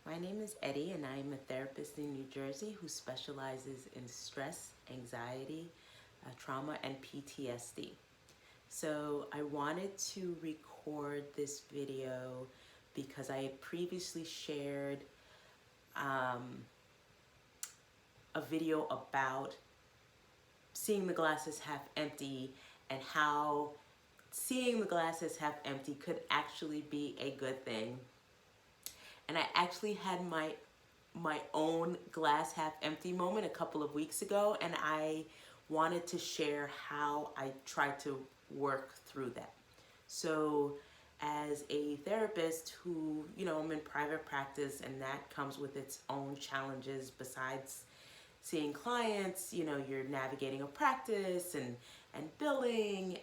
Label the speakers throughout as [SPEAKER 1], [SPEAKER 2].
[SPEAKER 1] My name is Eddie, and I am a therapist in New Jersey who specializes in stress, anxiety, trauma, and PTSD. So I wanted to record this video because I had previously shared um, a video about seeing the glasses half empty and how seeing the glasses half empty could actually be a good thing. And I actually had my own glass half empty moment a couple of weeks ago, and I wanted to share how I tried to work through that. So as a therapist who, I'm in private practice, and that comes with its own challenges besides seeing clients. You're navigating a practice and billing,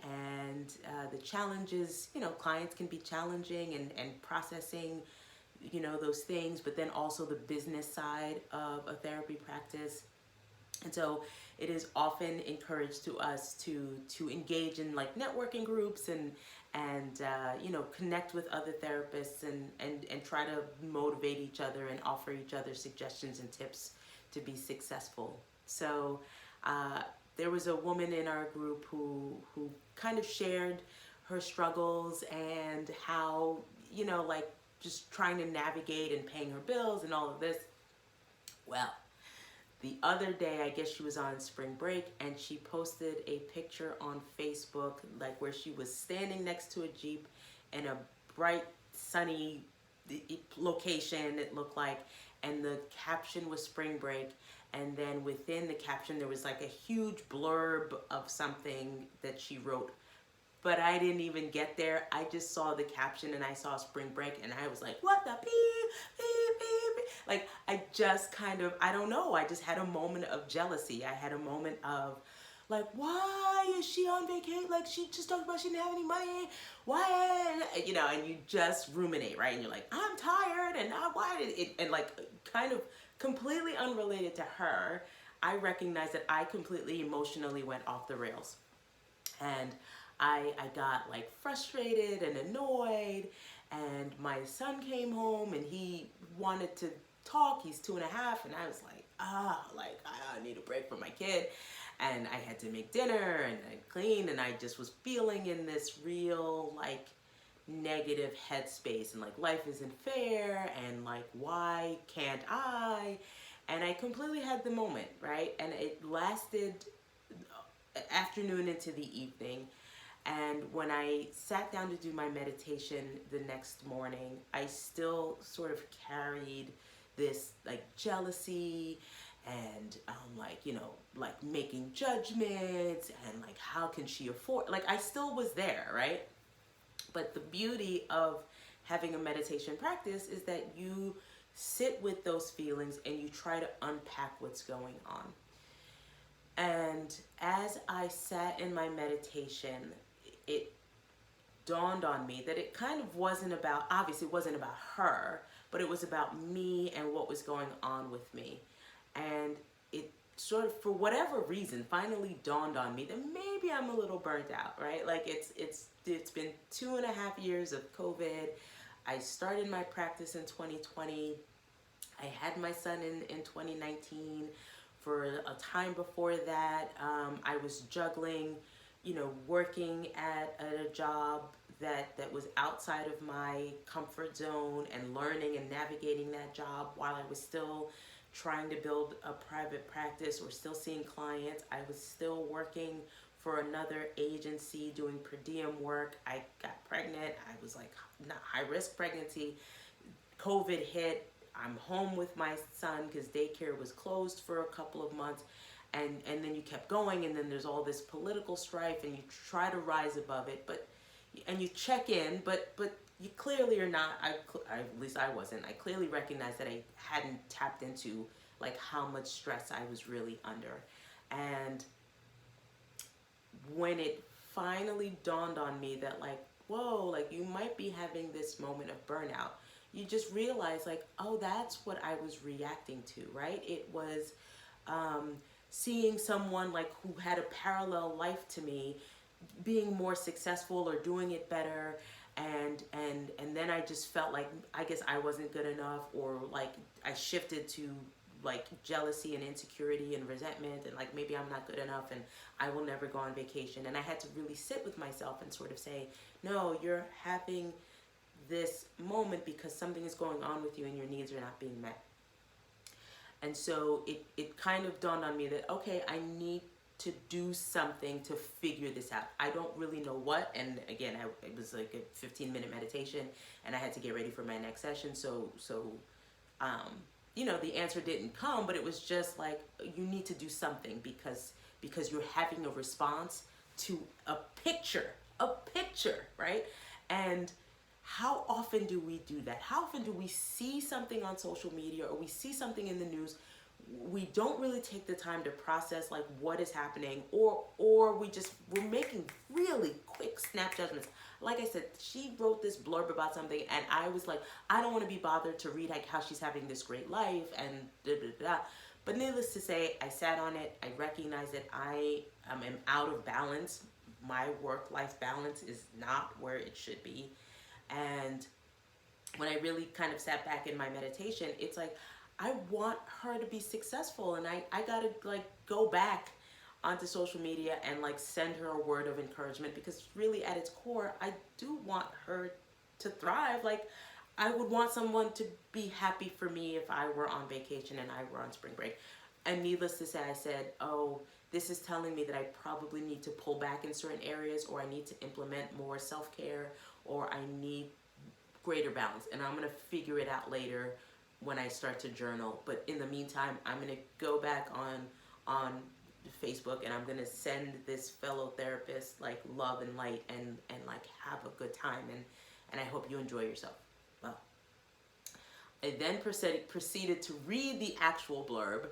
[SPEAKER 1] and the challenges. Clients can be challenging, and processing those things, but then also the business side of a therapy practice. And so it is often encouraged to us to engage in like networking groups and connect with other therapists and try to motivate each other and offer each other suggestions and tips to be successful. So there was a woman in our group who kind of shared her struggles and how, like, just trying to navigate and paying her bills and all of this. Well, the other day, I guess she was on spring break, and she posted a picture on Facebook, like where she was standing next to a Jeep in a bright, sunny location, it looked like, and the caption was spring break. And then within the caption, there was like a huge blurb of something that she wrote, but I didn't even get there. I just saw the caption and I saw spring break, and I was like, what the beep, beep, beep, beep. Like, I just kind of, I don't know. I just had a moment of jealousy. I had a moment of like, why is she on vacation? Like, she just talked about she didn't have any money. Why? And you just ruminate, right? And you're like, I'm tired, and why did it, and like, kind of completely unrelated to her, I recognize that I completely emotionally went off the rails. And I got like frustrated and annoyed, and my son came home and he wanted to talk. He's 2.5, and I was like, like, I need a break from my kid. And I had to make dinner and I cleaned, and I just was feeling in this real like negative headspace, and like life isn't fair, and like, why can't I? And I completely had the moment, right? And it lasted afternoon into the evening. And when I sat down to do my meditation the next morning, I still sort of carried this like jealousy and like, like making judgments, and like, how can she afford, like, I still was there, right? But the beauty of having a meditation practice is that you sit with those feelings and you try to unpack what's going on. And as I sat in my meditation, it dawned on me that it kind of wasn't about, obviously it wasn't about her, but it was about me and what was going on with me. And it sort of, for whatever reason, finally dawned on me that maybe I'm a little burnt out, right? Like, it's been 2.5 years of COVID. I started my practice in 2020. I had my son in 2019. For a time before that, I was juggling, working at a job that was outside of my comfort zone, and learning and navigating that job while I was still trying to build a private practice or still seeing clients. I was still working for another agency doing per diem work. I got pregnant. I was like, not high risk pregnancy. COVID hit. I'm home with my son because daycare was closed for a couple of months. And then you kept going, and then there's all this political strife, and you try to rise above it, and you check in, but you clearly are not, at least I wasn't, I clearly recognized that I hadn't tapped into like how much stress I was really under. And when it finally dawned on me that, like, whoa, like, you might be having this moment of burnout, you just realize, like, oh, that's what I was reacting to, right? It was seeing someone like who had a parallel life to me being more successful or doing it better, and then I just felt like I guess I wasn't good enough, or like I shifted to like jealousy and insecurity and resentment, and like maybe I'm not good enough and I will never go on vacation. And I had to really sit with myself and sort of say, no, you're having this moment because something is going on with you and your needs are not being met. And so it kind of dawned on me that, okay, I need to do something to figure this out. I don't really know what. And again, it was like a 15-minute meditation and I had to get ready for my next session. You know, the answer didn't come, but it was just like, you need to do something because you're having a response to a picture, right? And how often do we do that? How often do we see something on social media or we see something in the news? We don't really take the time to process like what is happening, or we're making really quick snap judgments. Like I said, she wrote this blurb about something and I was like, I don't want to be bothered to read like how she's having this great life and da da da. But needless to say, I sat on it. I recognized that I am out of balance. My work-life balance is not where it should be. And when I really kind of sat back in my meditation, it's like, I want her to be successful, and I gotta like go back onto social media and like send her a word of encouragement, because really at its core, I do want her to thrive. Like I would want someone to be happy for me if I were on vacation and I were on spring break. And needless to say, I said, oh, this is telling me that I probably need to pull back in certain areas, or I need to implement more self-care, or I need greater balance. And I'm gonna figure it out later when I start to journal. But in the meantime, I'm gonna go back on Facebook and I'm gonna send this fellow therapist like love and light, and like have a good time, and I hope you enjoy yourself. Well, I then proceeded to read the actual blurb,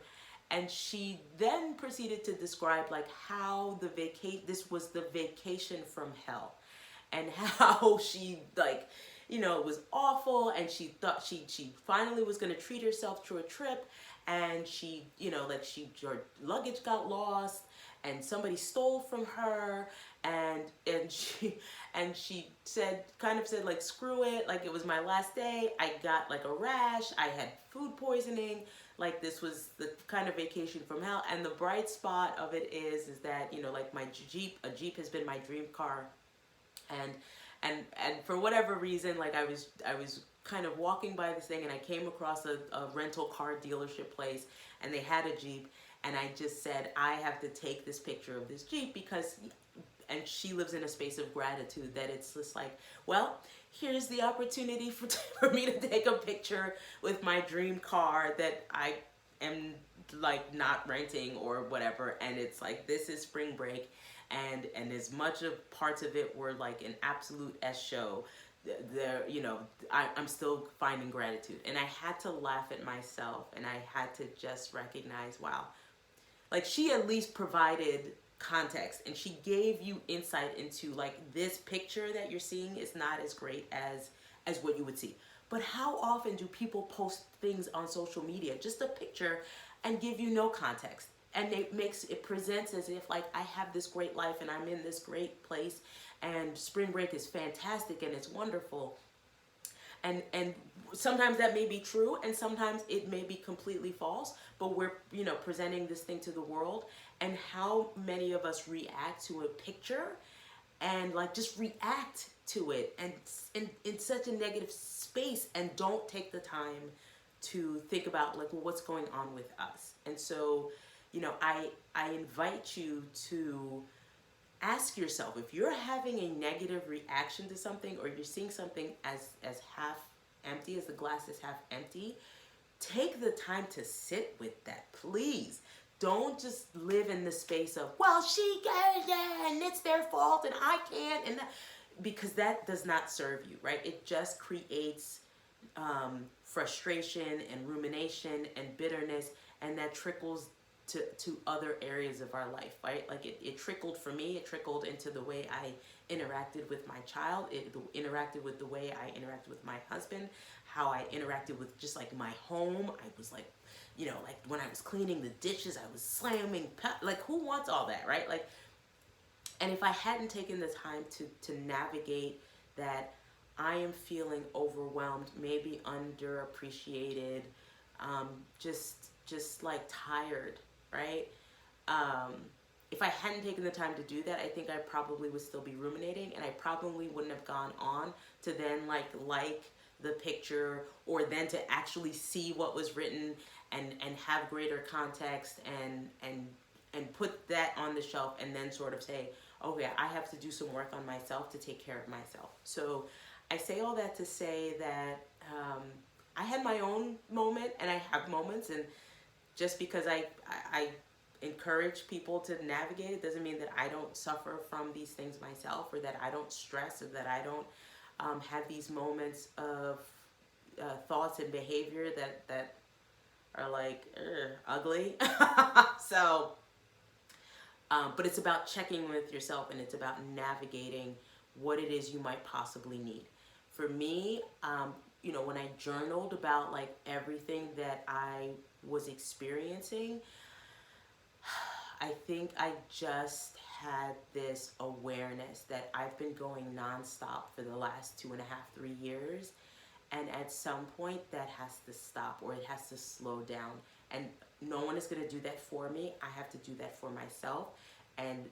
[SPEAKER 1] and she then proceeded to describe like how this was the vacation from hell, and how she like, you know, it was awful, and she thought she finally was going to treat herself to a trip, and she, you know, like her luggage got lost and somebody stole from her, and she said, kind of said like, screw it, like it was my last day, I got like a rash, I had food poisoning, like this was the kind of vacation from hell. And the bright spot of it is that, you know, like a Jeep has been my dream car, and for whatever reason, like I was kind of walking by this thing and I came across a rental car dealership place, and they had a Jeep, and I just said, I have to take this picture of this Jeep, because, and she lives in a space of gratitude that it's just like, well, here's the opportunity for me to take a picture with my dream car that I am like not renting or whatever. And it's like, this is spring break, and as much of parts of it were like an absolute S show, there, you know, I'm still finding gratitude. And I had to laugh at myself, and I had to just recognize, wow, like she at least provided context, and she gave you insight into like, this picture that you're seeing is not as great as what you would see. But how often do people post things on social media, just a picture, and give you no context? And it presents as if like, I have this great life and I'm in this great place, and spring break is fantastic and it's wonderful. And sometimes that may be true, and sometimes it may be completely false, but we're, you know, presenting this thing to the world. And how many of us react to a picture and like just react to it, and in such a negative space, and don't take the time to think about like, well, what's going on with us. And so, you know, I invite you to ask yourself, if you're having a negative reaction to something, or you're seeing something as half empty, as the glass is half empty, take the time to sit with that, please. Don't just live in the space of, well, she got it and it's their fault and I can't, and that, because that does not serve you, right? It just creates frustration and rumination and bitterness, and that trickles to other areas of our life, right? Like it trickled for me, it trickled into the way I interacted with my child, it interacted with the way I interacted with my husband, how I interacted with just like my home. I was like, you know, like when I was cleaning the dishes, I was slamming, like who wants all that, right? Like, and if I hadn't taken the time to navigate that, I am feeling overwhelmed, maybe underappreciated, just like tired, right? Um, if I hadn't taken the time to do that, I think I probably would still be ruminating, and I probably wouldn't have gone on to then like the picture, or then to actually see what was written and have greater context and put that on the shelf, and then sort of say, okay, I have to do some work on myself to take care of myself. So I say all that to say that I had my own moment, and I have moments, and just because I encourage people to navigate it doesn't mean that I don't suffer from these things myself, or that I don't stress, or that I don't have these moments of thoughts and behavior that are like ugly. So, but it's about checking with yourself, and it's about navigating what it is you might possibly need. For me, when I journaled about like everything that I was experiencing, I think I just had this awareness that I've been going nonstop for the last 2.5, 3 years. And at some point that has to stop, or it has to slow down. And no one is going to do that for me. I have to do that for myself. And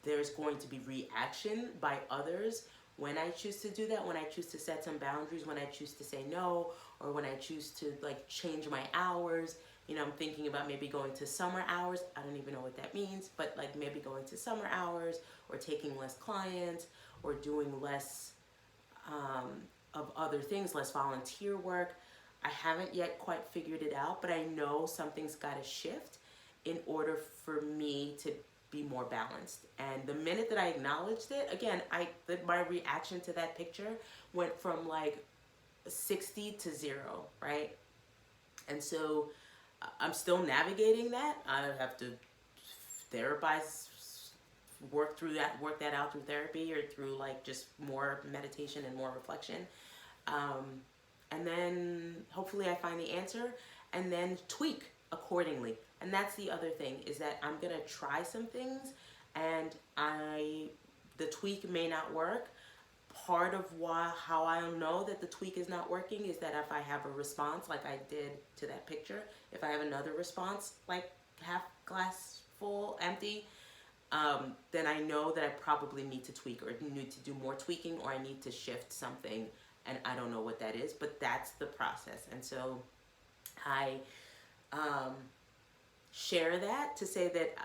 [SPEAKER 1] there's going to be reaction by others when I choose to do that, when I choose to set some boundaries, when I choose to say no, or when I choose to like change my hours. I'm thinking about maybe going to summer hours. I don't even know what that means, but like maybe going to summer hours, or taking less clients, or doing less of other things, less volunteer work. I haven't yet quite figured it out, but I know something's got to shift in order for me to be more balanced. And the minute that I acknowledged it, again, my reaction to that picture went from like 60 to 0, right? And so I'm still navigating that. I have to therapize, work that out through therapy, or through like just more meditation and more reflection. And then hopefully I find the answer, and then tweak accordingly. And that's the other thing, is that I'm gonna try some things, and the tweak may not work. Part of how I'll know that the tweak is not working is that if I have a response like I did to that picture, if I have another response like half glass full, empty, then I know that I probably need to tweak, or need to do more tweaking, or I need to shift something, and I don't know what that is, but that's the process. And so I share that to say that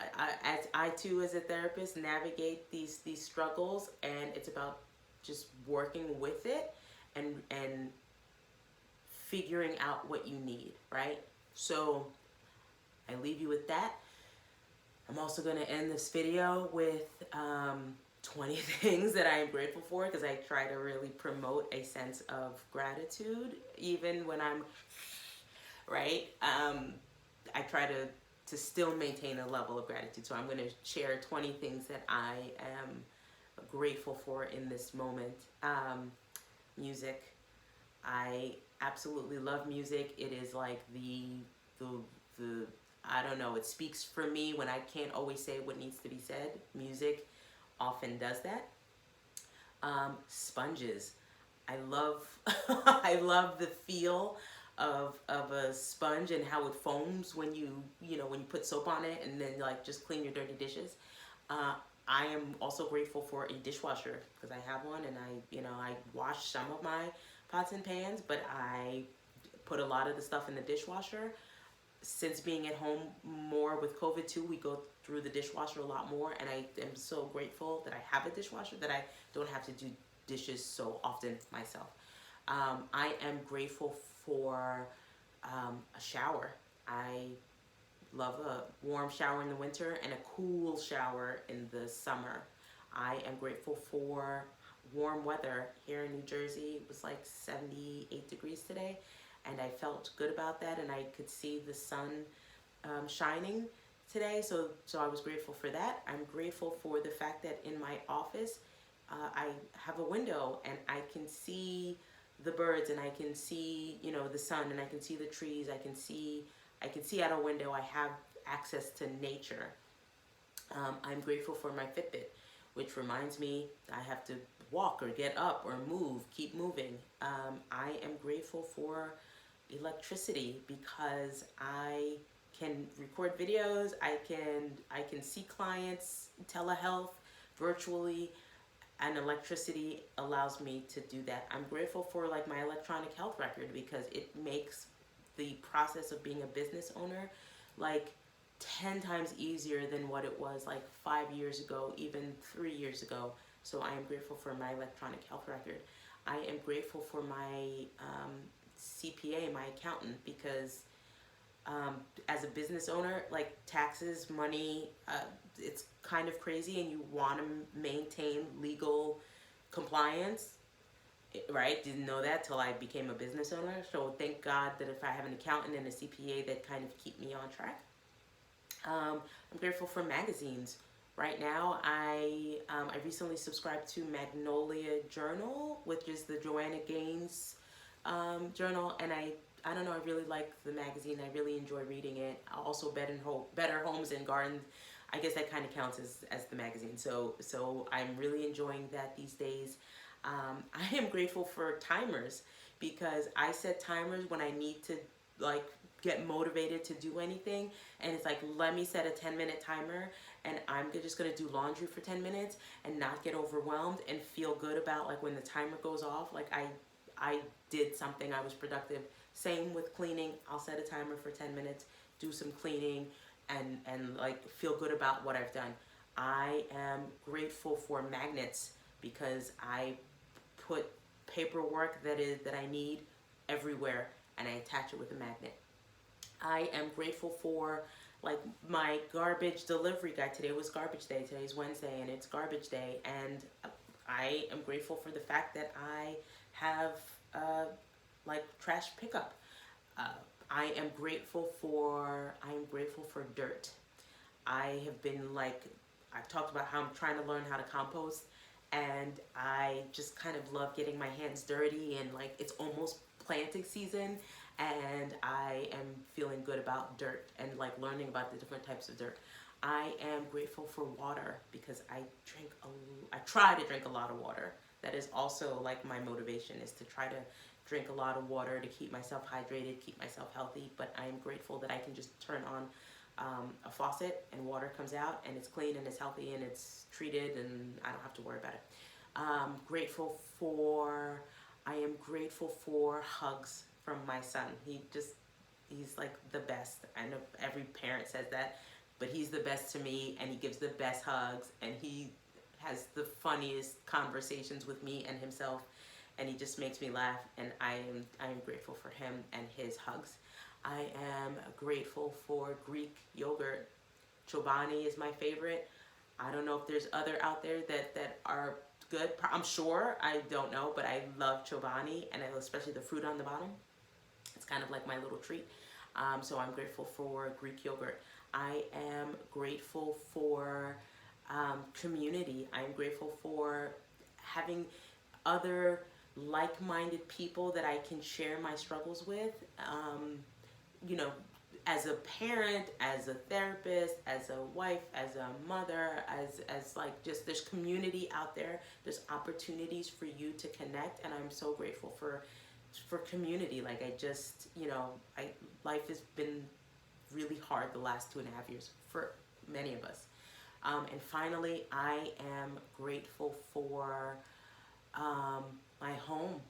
[SPEAKER 1] I too, as a therapist, navigate these struggles, and it's about just working with it and figuring out what you need, right? So I leave you with that. I'm also going to end this video with 20 things that I am grateful for, because I try to really promote a sense of gratitude even when I'm right. I try to still maintain a level of gratitude. So I'm going to share 20 things that I am grateful for in this moment. Music. I absolutely love music. It is like the I don't know, it speaks for me when I can't always say what needs to be said. Music often does that. Sponges. I love I love the feel of a sponge, and how it foams when you put soap on it, and then like just clean your dirty dishes. I am also grateful for a dishwasher, because I have one, and I wash some of my pots and pans, but I put a lot of the stuff in the dishwasher. Since being at home more with COVID too, we go through the dishwasher a lot more, and I am so grateful that I have a dishwasher, that I don't have to do dishes so often myself. I am grateful for a shower. I love a warm shower in the winter and a cool shower in the summer. I am grateful for warm weather. Here in New Jersey, it was like 78 degrees today, and I felt good about that, and I could see the sun shining today, so I was grateful for that. I'm grateful for the fact that in my office I have a window, and I can see the birds, and I can see the sun, and I can see the trees. I can see out a window. I have access to nature. I'm grateful for my Fitbit, which reminds me I have to walk or get up or move, keep moving. I am grateful for electricity because I can record videos, I can see clients, telehealth, virtually, and electricity allows me to do that. I'm grateful for like my electronic health record because it makes the process of being a business owner like 10 times easier than what it was like 5 years ago, even 3 years ago. So I am grateful for my electronic health record. I am grateful for my CPA, my accountant, because as a business owner, like taxes, money, it's kind of crazy, and you want to maintain legal compliance, right? Didn't know that till I became a business owner. So thank God that if I have an accountant and a CPA that kind of keep me on track. I'm grateful for magazines. Right now, I recently subscribed to Magnolia Journal, which is the Joanna Gaines journal, and I don't know, I really like the magazine. I really enjoy reading it. Also, Better Homes and Gardens. I guess that kind of counts as the magazine. So I'm really enjoying that these days. I am grateful for timers because I set timers when I need to like get motivated to do anything, and it's like, let me set a 10-minute timer and I'm just gonna do laundry for 10 minutes and not get overwhelmed and feel good about like when the timer goes off, like I did something, I was productive. Same with cleaning. I'll set a timer for 10 minutes, do some cleaning, and like feel good about what I've done. I am grateful for magnets because I put paperwork that I need everywhere and I attach it with a magnet. I am grateful for like my garbage delivery guy. Today was garbage day. Today's Wednesday and it's garbage day, and I am grateful for the fact that I have like trash pickup. I am grateful for dirt. I have been like, I've talked about how I'm trying to learn how to compost, and I just kind of love getting my hands dirty, and like it's almost planting season and I am feeling good about dirt and like learning about the different types of dirt. I am grateful for water because I try to drink a lot of water. That is also like my motivation, is to try to drink a lot of water to keep myself hydrated, keep myself healthy. But I am grateful that I can just turn on a faucet and water comes out and it's clean and it's healthy and it's treated and I don't have to worry about it. I am grateful for hugs from my son. He's like the best. I know every parent says that, but he's the best to me, and he gives the best hugs, and he has the funniest conversations with me and himself, and he just makes me laugh, and I am grateful for him and his hugs. I am grateful for Greek yogurt. Chobani is my favorite. I don't know if there's other out there that are good. I'm sure, I don't know, but I love Chobani, and especially the fruit on the bottom. It's kind of like my little treat. So I'm grateful for Greek yogurt. I am grateful for community. I'm grateful for having other like-minded people that I can share my struggles with. You know, as a parent, as a therapist, as a wife, as a mother, as like just there's community out there. There's opportunities for you to connect, and I'm so grateful for community. Like life has been really hard the last 2.5 years for many of us. And finally, I am grateful for my home.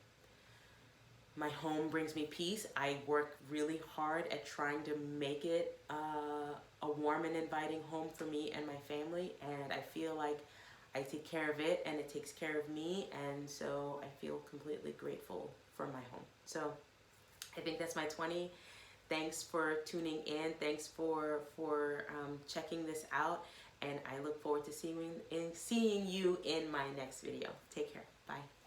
[SPEAKER 1] My home brings me peace. I work really hard at trying to make it a warm and inviting home for me and my family, and I feel like I take care of it and it takes care of me, and so I feel completely grateful for my home. So I think that's my 20. Thanks for tuning in. Thanks for checking this out, and I look forward to seeing you in my next video. Take care. Bye.